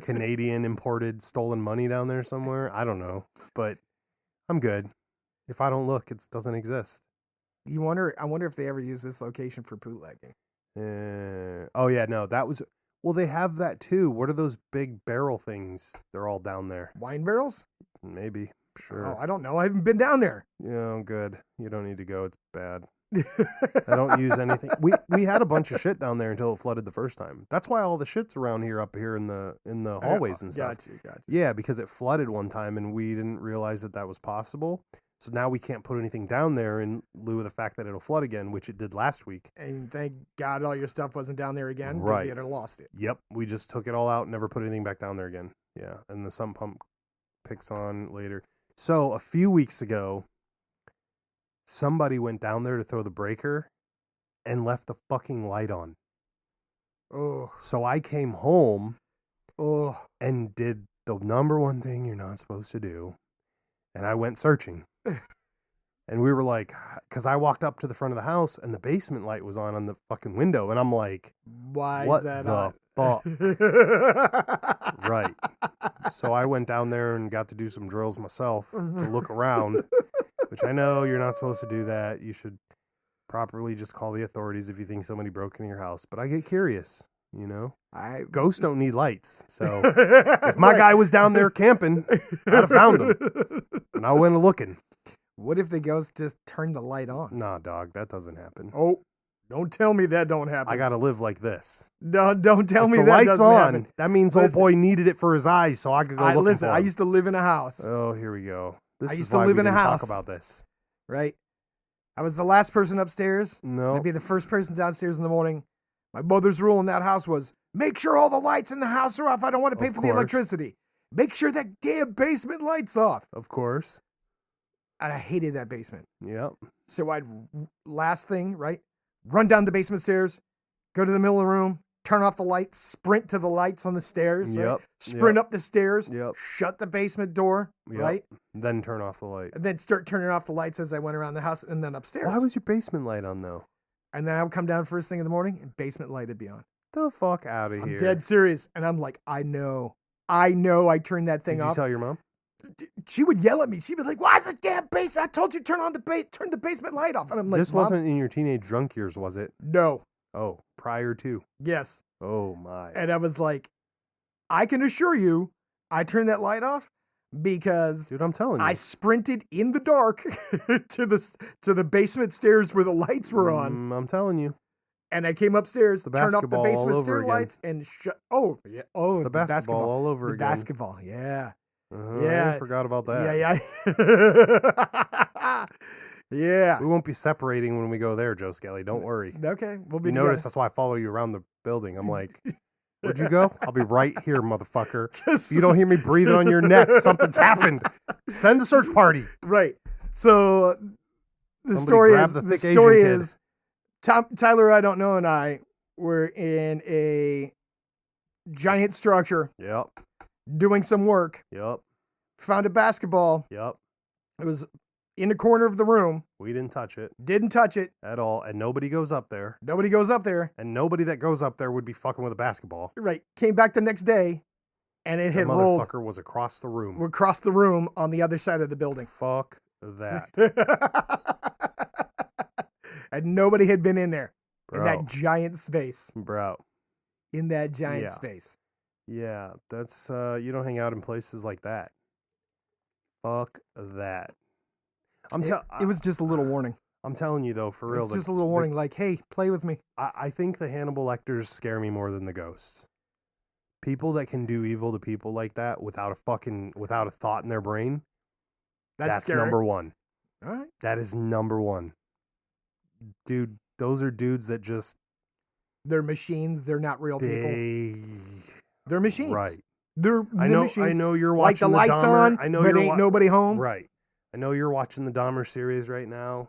Canadian imported stolen money down there somewhere. I don't know. But I'm good. If I don't look, it doesn't exist. I wonder if they ever use this location for bootlegging. Oh, yeah, no, that was... Well, they have that too. What are those big barrel things? They're all down there. Wine barrels? Maybe. Sure. Oh, I don't know. I haven't been down there. Yeah, good. You don't need to go. It's bad. I don't use anything. We had a bunch of shit down there until it flooded the first time. That's why all the shit's around here up here in the hallways and stuff. Gotcha. Yeah, because it flooded one time and we didn't realize that was possible. So now we can't put anything down there in lieu of the fact that it'll flood again, which it did last week. And thank God all your stuff wasn't down there again. Right. You had lost it. Yep. We just took it all out and never put anything back down there again. Yeah. And the sump pump picks on later. So a few weeks ago, somebody went down there to throw the breaker and left the fucking light on. Oh. So I came home Oh. and did the number one thing you're not supposed to do. And I went searching. And we were like, because I walked up to the front of the house and the basement light was on the fucking window. And I'm like, why what is that the fuck? Right. So I went down there and got to do some drills myself to look around, which I know you're not supposed to do that. You should properly just call the authorities if you think somebody broke into your house. But I get curious, you know? Ghosts don't need lights. So if my guy was down there camping, I'd have found him. And I went looking. What if the ghost just turned the light on? Nah, dog, that doesn't happen. Oh, don't tell me that don't happen. I gotta live like this. Don't tell me the that light's doesn't on. happen. That means old boy needed it for his eyes, so I could go looking listen, for him. I used to live in a house. Oh, here we go. This I is used to why live we in a didn't house. Talk about this, right? I was the last person upstairs. No, I'd be the first person downstairs in the morning. My mother's rule in that house was make sure all the lights in the house are off. I don't want to pay for the electricity. Make sure that damn basement light's off. Of course. And I hated that basement. Yep. So I'd, last thing, right? Run down the basement stairs, go to the middle of the room, turn off the lights, sprint to the lights on the stairs, right? Sprint up the stairs, shut the basement door, right? Then turn off the light. And then start turning off the lights as I went around the house and then upstairs. Why was your basement light on, though? And then I would come down first thing in the morning and basement light would be on. The fuck out of here. I'm dead serious. And I'm like, I know I turned that thing off. Did you tell your mom? She would yell at me. She'd be like, why is the damn basement? I told you to turn the basement light off. And I'm like, this wasn't in your teenage drunk years, was it? No. Oh, prior to? Yes. Oh, my. And I was like, I can assure you, I turned that light off because dude, I'm telling you. I sprinted in the dark to the basement stairs where the lights were on. I'm telling you. And I came upstairs, turned off the basement stair again. lights, and shut. Oh, yeah. Oh, it's the basketball all over the again. Basketball, yeah. Yeah. I forgot about that. Yeah. Yeah. We won't be separating when we go there, Joe Skelly. Don't worry. Okay. We'll be together. Notice that's why I follow you around the building. I'm like, where'd you go? I'll be right here, motherfucker. If you don't hear me breathing on your neck, something's happened. Send the search party. Right. So the story is Tyler, I don't know, and I were in a giant structure. Yep. Doing some work. Yep. Found a basketball. Yep. It was in the corner of the room. We didn't touch it. Didn't touch it. At all. And nobody goes up there. Nobody goes up there. And nobody that goes up there would be fucking with a basketball. Right. Came back the next day, and it had rolled. The motherfucker was across the room. We're across the room on the other side of the building. Fuck that. And nobody had been in there. Bro. In that giant space. Bro. In that giant space. Yeah, that's, you don't hang out in places like that. Fuck that. It was just a little warning. I'm telling you, though, for real. It's just a little warning, like, hey, play with me. I think the Hannibal Lecters scare me more than the ghosts. People that can do evil to people like that without a thought in their brain, that's number one. All right. That is number one. Dude, those are dudes that just... They're machines. They're not real people. They're machines. Right. They're machines. I know you're watching like the lights on, I know but ain't nobody home. Right. I know you're watching the Dahmer series right now.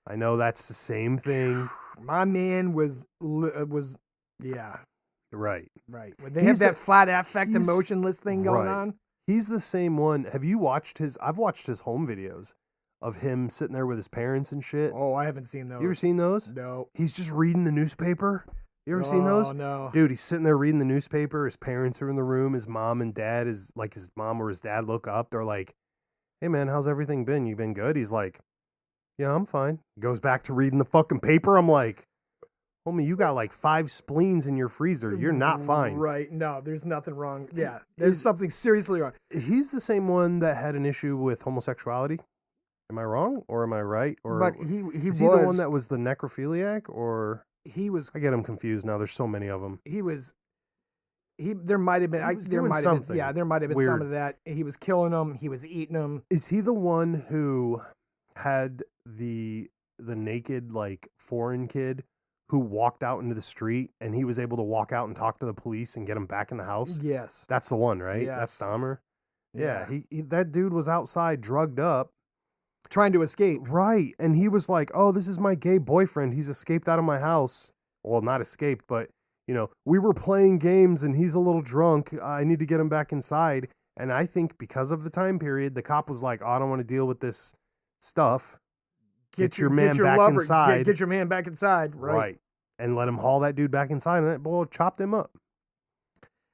I know that's the same thing. My man was yeah. Right. Right. When they have that flat affect emotionless thing going on. He's the same one. Have you watched I've watched his home videos of him sitting there with his parents and shit. Oh, I haven't seen those. You ever seen those? No. He's just reading the newspaper. You ever seen those? No. Dude, he's sitting there reading the newspaper. His parents are in the room. His mom and dad his mom or his dad look up. They're like, hey, man, how's everything been? You been good? He's like, yeah, I'm fine. He goes back to reading the fucking paper. I'm like, homie, you got like 5 spleens in your freezer. You're not fine. Right. No, there's nothing wrong. Yeah, there's something seriously wrong. He's the same one that had an issue with homosexuality. Am I wrong or am I right? Or but he is he the one that was the necrophiliac or... He was. I get him confused now. There's so many of them. There might have been. There might have been. Yeah, there might have been weird. some of that. He was killing them. He was eating them. Is he the one who had the naked like foreign kid who walked out into the street and he was able to walk out and talk to the police and get him back in the house? Yes, that's the one, right? Yes. That's Dahmer. Yeah, he that dude was outside, drugged up. Trying to escape. Right. And he was like, oh, this is my gay boyfriend. He's escaped out of my house. Well, not escaped, but we were playing games and he's a little drunk. I need to get him back inside. And I think because of the time period, the cop was like, oh, I don't want to deal with this stuff. Get your man back inside. Get your man back inside. Right. And let him haul that dude back inside. And that bull chopped him up.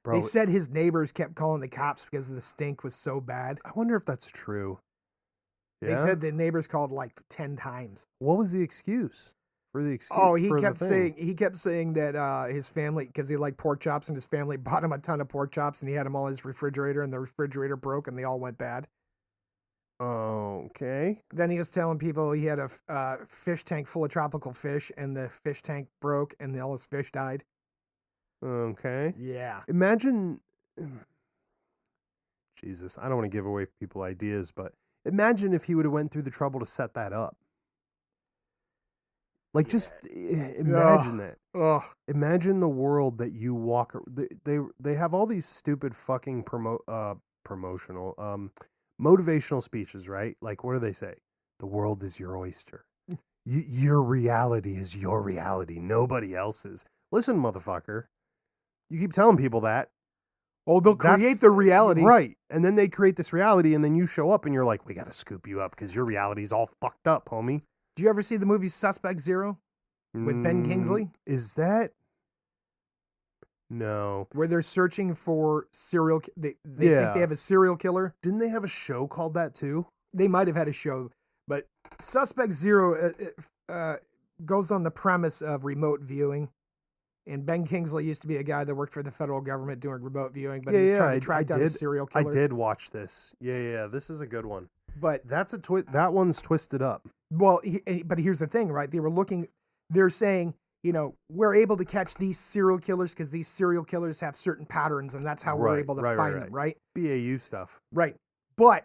Bro, they said his neighbors kept calling the cops because the stink was so bad. I wonder if that's true. Yeah? They said the neighbors called like 10 times. What was the excuse? For the excuse? Oh, he kept saying that his family, because he liked pork chops, and his family bought him a ton of pork chops, and he had them all in his refrigerator, and the refrigerator broke, and they all went bad. Okay. Then he was telling people he had a fish tank full of tropical fish, and the fish tank broke, and all his fish died. Okay. Yeah. Imagine. Jesus, I don't want to give away people ideas, but imagine if he would have went through the trouble to set that up. Like, just imagine that. Ugh. Imagine the world that you walk. They have all these stupid fucking promotional, motivational speeches, right? Like, what do they say? The world is your oyster. Your reality is your reality. Nobody else's. Listen, motherfucker. You keep telling people that. Oh, they'll create the reality. Right. And then they create this reality, and then you show up, and you're like, we got to scoop you up because your reality's all fucked up, homie. Do you ever see the movie Suspect Zero with Ben Kingsley? Is that? No. Where they're searching for they think they have a serial killer. Didn't they have a show called that too? They might have had a show, but Suspect Zero goes on the premise of remote viewing. And Ben Kingsley used to be a guy that worked for the federal government doing remote viewing, but he was trying to track down a serial killer. I did watch this. Yeah, this is a good one. But that's that one's twisted up. Well, but here's the thing, right? They're saying, we're able to catch these serial killers because these serial killers have certain patterns, and that's how we're able to find them, right? BAU stuff. Right. But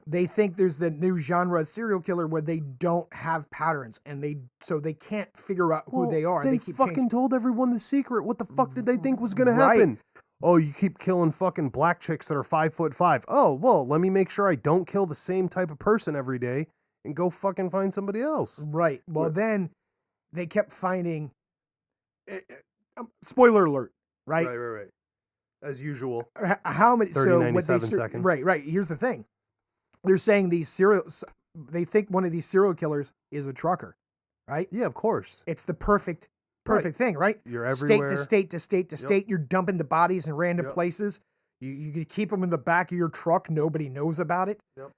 they think there's the new genre of serial killer where they don't have patterns, and so they can't figure out who they are. They keep fucking told everyone the secret. What the fuck did they think was going to happen? Oh, you keep killing fucking black chicks that are 5'5". Oh, well, let me make sure I don't kill the same type of person every day and go fucking find somebody else. Right. Well, then they kept finding. Spoiler alert. Right. Right. As usual. How many? 97 seconds. Right. Here's the thing. They're saying they think one of these serial killers is a trucker, right? Yeah, of course. It's the perfect thing, right? You're everywhere. State to state. You're dumping the bodies in random places. You keep them in the back of your truck. Nobody knows about it. Yep.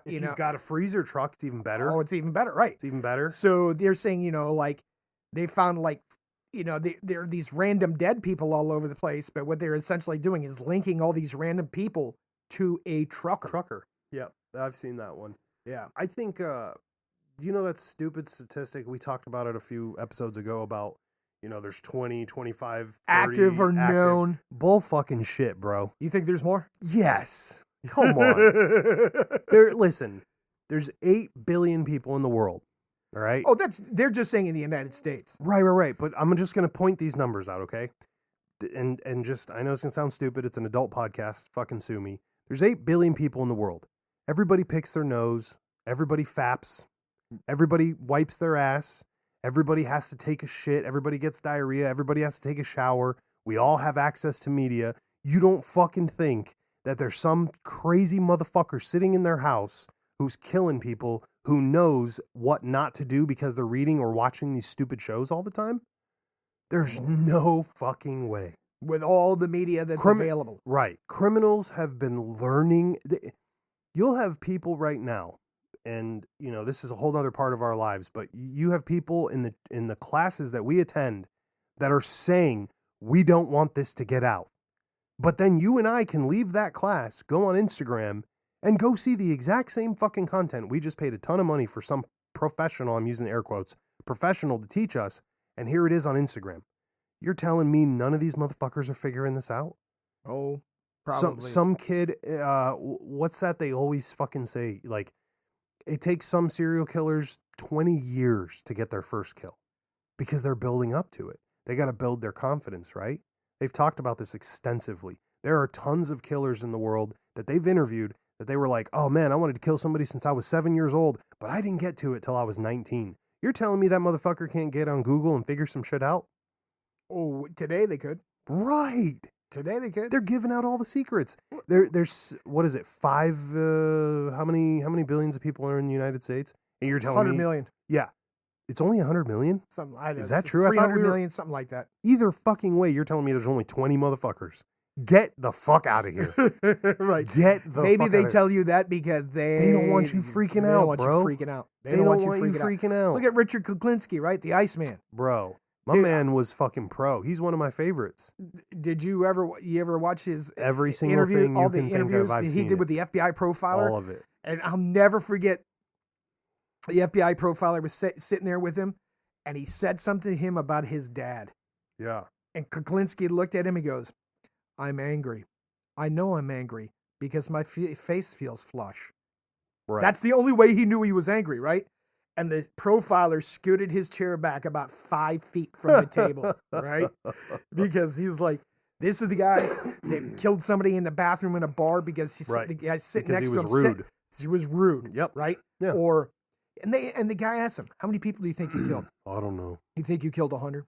If you've got a freezer truck, it's even better. Oh, it's even better, right? It's even better. So they're saying, like they found there are these random dead people all over the place, but what they're essentially doing is linking all these random people to a trucker. Yep, I've seen that one. Yeah. I think, that stupid statistic, we talked about it a few episodes ago about, there's 20, 25, 30 active or known. Bull fucking shit, bro. You think there's more? Yes. Come on. Listen, there's 8 billion people in the world, all right? Oh, they're just saying in the United States. Right. But I'm just going to point these numbers out, okay? And just, I know it's going to sound stupid. It's an adult podcast. Fucking sue me. There's 8 billion people in the world. Everybody picks their nose. Everybody faps. Everybody wipes their ass. Everybody has to take a shit. Everybody gets diarrhea. Everybody has to take a shower. We all have access to media. You don't fucking think that there's some crazy motherfucker sitting in their house who's killing people who knows what not to do because they're reading or watching these stupid shows all the time? There's no fucking way. With all the media that's available. Right. Criminals have been learning. You'll have people right now, and this is a whole other part of our lives, but you have people in the classes that we attend that are saying, we don't want this to get out. But then you and I can leave that class, go on Instagram, and go see the exact same fucking content. We just paid a ton of money for some professional, I'm using air quotes, professional to teach us, and here it is on Instagram. You're telling me none of these motherfuckers are figuring this out? Oh, probably. Some kid, what's that they always fucking say? Like, it takes some serial killers 20 years to get their first kill because they're building up to it. They got to build their confidence, right? They've talked about this extensively. There are tons of killers in the world that they've interviewed that they were like, oh man, I wanted to kill somebody since I was 7 years old, but I didn't get to it till I was 19. You're telling me that motherfucker can't get on Google and figure some shit out? Oh, today they could. Right. Today they could. They're giving out all the secrets. There's what is it? How many billions of people are in the United States? And you're telling 100 me 100 million. Yeah. It's only 100 million? Something. I Is that true? 300 million, something like that. Either fucking way, you're telling me there's only 20 motherfuckers. Get the fuck out of here. Right. Get the Maybe fuck they out of tell you that because they don't want you freaking out, bro. They don't want you freaking out. They don't want you freaking out. Look at Richard Kuklinski, right? The Iceman. Bro, my man was fucking pro. He's one of my favorites. Did you ever watch his every single interview, thing all you the can interviews think of, I've he seen did it. with the FBI profiler? All of it. And I'll never forget the FBI profiler was sitting there with him, and he said something to him about his dad. Yeah. And Kuklinski looked at him and goes, "I'm angry. I know I'm angry because my face feels flush." Right. That's the only way he knew he was angry, right? And the profiler scooted his chair back about 5 feet from the table, right? Because he's like, this is the guy that killed somebody in the bathroom in a bar because the guy sitting next to him. Rude. He was rude. Yep. Right? Yeah. And the guy asked him, "How many people do you think you killed?" I don't know. "You think you killed 100?"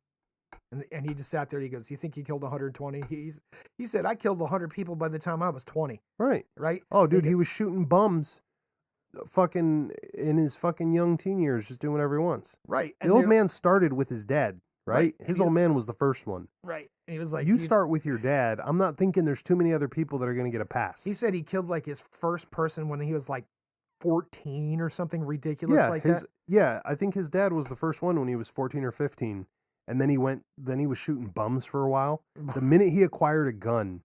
And he just sat there. He goes, "You think you killed 120?" He said, "I killed 100 people by the time I was 20." Right. Right? Oh, dude, he was shooting bums fucking in his fucking young teen years, just doing whatever he wants. Right. The old man started with his dad, right? Right. His old man was the first one. Right. And he was like, you start with your dad. I'm not thinking there's too many other people that are going to get a pass. He said he killed like his first person when he was like 14 or something ridiculous like that. Yeah, I think his dad was the first one when he was 14 or 15. And then he was shooting bums for a while. The minute he acquired a gun,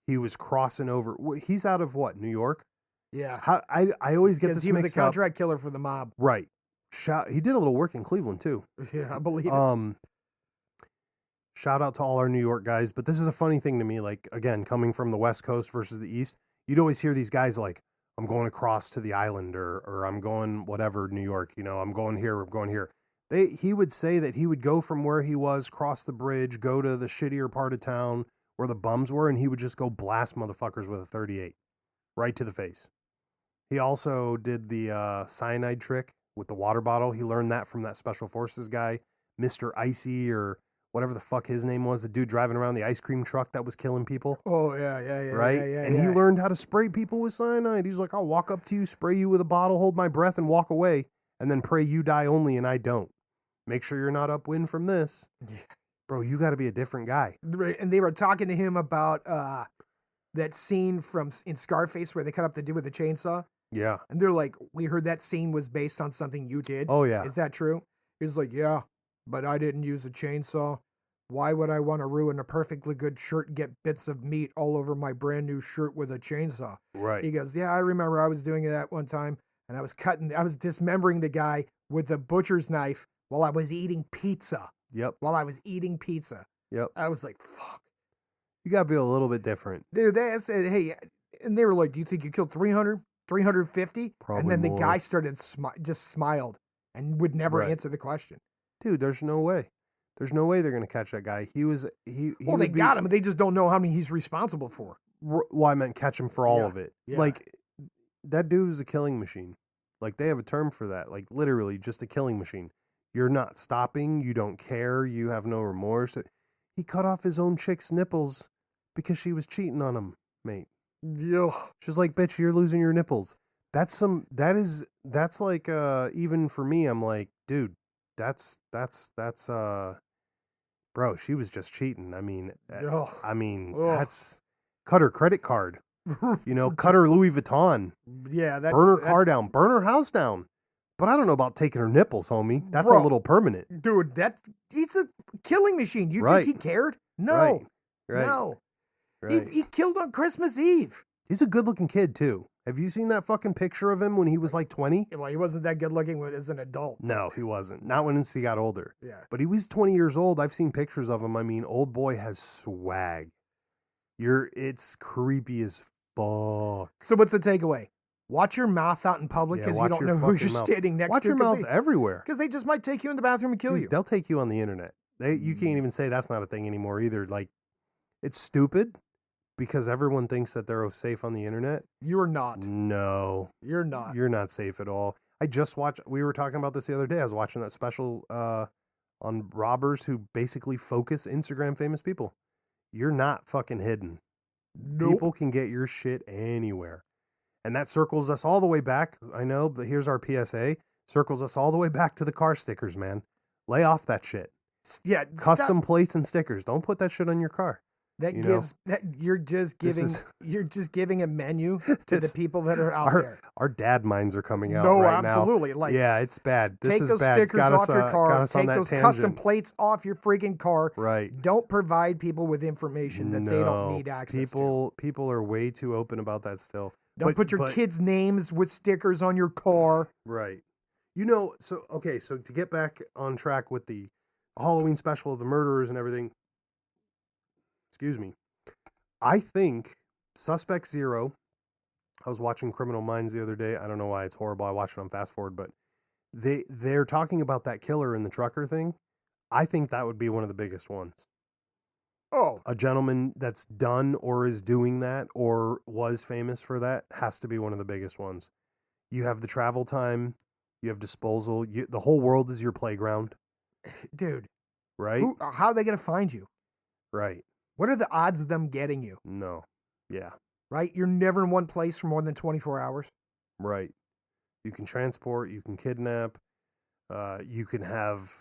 he was crossing over. He's out of what, New York? Yeah. I always get this mixed up. He was a contract killer for the mob. Right. He did a little work in Cleveland too. Yeah, I believe it. Shout out to all our New York guys. But this is a funny thing to me. Like, again, coming from the West Coast versus the East, you'd always hear these guys like, I'm going across to the island or I'm going whatever, New York, I'm going here, I'm going here. He would say that he would go from where he was, cross the bridge, go to the shittier part of town where the bums were, and he would just go blast motherfuckers with a 38 right to the face. He also did the cyanide trick with the water bottle. He learned that from that Special Forces guy, Mr. Icy or whatever the fuck his name was, the dude driving around the ice cream truck that was killing people. Oh, yeah. Right? And he learned how to spray people with cyanide. He's like, I'll walk up to you, spray you with a bottle, hold my breath, and walk away, and then pray you die only and I don't. Make sure you're not upwind from this. Yeah. Bro, you got to be a different guy. And they were talking to him about that scene in Scarface where they cut up the dude with the chainsaw. Yeah. And they're like, we heard that scene was based on something you did. Oh, yeah. Is that true? He's like, yeah, but I didn't use a chainsaw. Why would I want to ruin a perfectly good shirt and get bits of meat all over my brand new shirt with a chainsaw? Right. He goes, yeah, I remember I was doing that one time and I was dismembering the guy with the butcher's knife while I was eating pizza. Yep. Yep. I was like, fuck. You got to be a little bit different. Dude, they said, hey, and they were like, do you think you killed 300, 350? Probably and then more. The guy started, just smiled and would never answer the question. Dude, there's no way. There's no way they're going to catch that guy. Well, they got him. They just don't know how many he's responsible for. Well, I meant catch him for all of it. Yeah. Like, that dude is a killing machine. Like, they have a term for that. Like, literally, just a killing machine. You're not stopping. You don't care. You have no remorse. He cut off his own chick's nipples because she was cheating on him, mate. Yeah. She's like, bitch, you're losing your nipples. That's like, even for me, I'm like, dude, that's bro, she was just cheating. I mean, that's cut her credit card, cut her Louis Vuitton. Yeah. Burn her car down, burn her house down. But I don't know about taking her nipples, homie. That's a little permanent. Dude, he's a killing machine. You think he cared? No. Right. No. Right. He killed on Christmas Eve. He's a good-looking kid, too. Have you seen that fucking picture of him when he was like 20? Well, he wasn't that good-looking as an adult. No, he wasn't. Not when he got older. Yeah. But he was 20 years old. I've seen pictures of him. I mean, old boy has swag. It's creepy as fuck. So what's the takeaway? Watch your mouth out in public because you don't know who you're standing next to. Watch your mouth everywhere. Because they just might take you in the bathroom and kill you. They'll take you on the internet. You can't even say that's not a thing anymore either. Like, it's stupid because everyone thinks that they're safe on the internet. You're not. No. You're not. You're not safe at all. We were talking about this the other day. I was watching that special on robbers who basically focus Instagram famous people. You're not fucking hidden. Nope. People can get your shit anywhere. And that circles us all the way back. I know, but here's our PSA. Circles us all the way back to the car stickers, man. Lay off that shit. Yeah. Custom plates and stickers. Don't put that shit on your car. That gives that you're just giving a menu to the people that are out there. Our dad minds are coming out right now. No, absolutely. Like, yeah, it's bad. This take is those bad. stickers off your car. Take those custom plates off your freaking car. Right. Don't provide people with information that they don't need access to. People are way too open about that still. Don't put your kids' names with stickers on your car. Right. So to get back on track with the Halloween special of the murderers and everything. Excuse me. I think Suspect Zero, I was watching Criminal Minds the other day. I don't know why it's horrible. I watched it on fast forward, but they're talking about that killer in the trucker thing. I think that would be one of the biggest ones. Oh. A gentleman that's done or is doing that or was famous for that has to be one of the biggest ones. You have the travel time. You have disposal. The whole world is your playground. Dude. Right? How are they going to find you? Right. What are the odds of them getting you? No. Yeah. Right? You're never in one place for more than 24 hours. Right. You can transport. You can kidnap. You can have,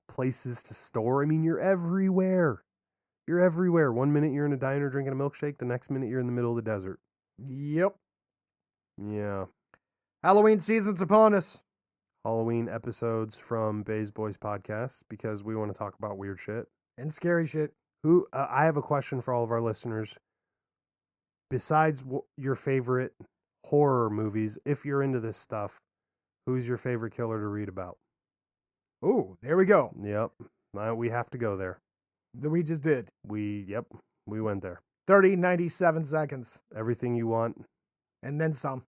places to store. I mean, you're everywhere. You're everywhere. 1 minute you're in a diner drinking a milkshake. The next minute you're in the middle of the desert. Yep. Yeah. Halloween season's upon us. Halloween episodes from Bays Boys Podcast because we want to talk about weird shit. And scary shit. I have a question for all of our listeners. Besides your favorite horror movies, if you're into this stuff, who's your favorite killer to read about? Oh, there we go. Yep. We have to go there. We just did. We went there. 97 seconds. Everything you want. And then some.